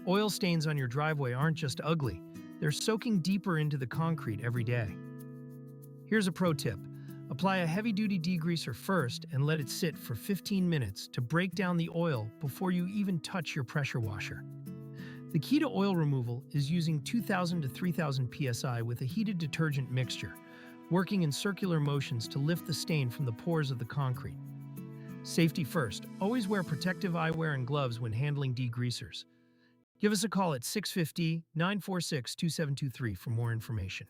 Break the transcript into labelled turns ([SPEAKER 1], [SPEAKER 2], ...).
[SPEAKER 1] Oil stains on your driveway aren't just ugly, they're soaking deeper into the concrete every day. Here's a pro tip. Apply a heavy-duty degreaser first and let it sit for 15 minutes to break down the oil before you even touch your pressure washer. The key to oil removal is using 2,000 to 3,000 psi with a heated detergent mixture, working in circular motions to lift the stain from the pores of the concrete. Safety first, always wear protective eyewear and gloves when handling degreasers. Give us a call at 650-946-2723 for more information.